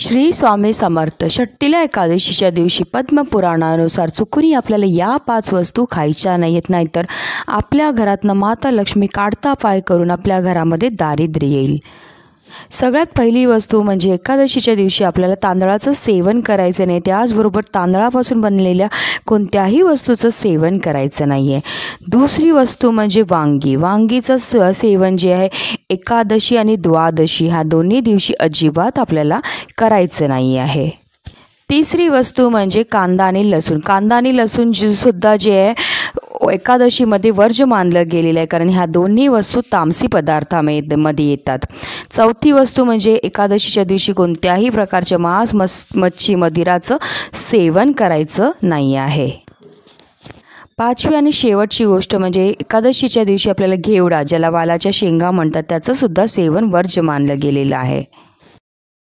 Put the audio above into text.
श्री स्वामी समर्थ. षट्टिला एकादशीच्या दिवशी पद्मपुराणानुसार चुकूनही आपल्याला या 5 वस्तू खायच्या नाहीत, नाहीतर आपल्या घरातनं माता लक्ष्मी काढता पाय करून आपल्या घरामध्ये दारिद्र्य येईल. सगळ्यात पहिली वस्तू म्हणजे एकादशीच्या दिवशी आपल्याला तांदळाचं सेवन करायचं नाही. त्याचबरोबर तांदळापासून बनलेल्या कोणत्याही वस्तूचं सेवन करायचं नाही आहे. दुसरी वस्तू म्हणजे वांगीचं सेवन जे आहे एकादशी आणि द्वादशी ह्या दोन्ही दिवशी अजिबात आपल्याला करायचं नाही आहे. तिसरी वस्तू म्हणजे कांदा आणि लसूण सुद्धा जे आहे एकादशीमध्ये वर्ज्य मानलं गेलेलं आहे, कारण ह्या दोन्ही वस्तू तामसी पदार्थामध्ये येतात. चौथी वस्तू म्हणजे एकादशीच्या दिवशी कोणत्याही प्रकारच्या मांस मच्छी मदिराचं सेवन करायचं नाही आहे. पाचवी आणि शेवटची गोष्ट म्हणजे एकादशीच्या दिवशी आपल्याला घेवडा, ज्याला वालाच्या शेंगा म्हणतात, त्याचं सुद्धा सेवन वर्ज्य मानलं गेलेलं आहे.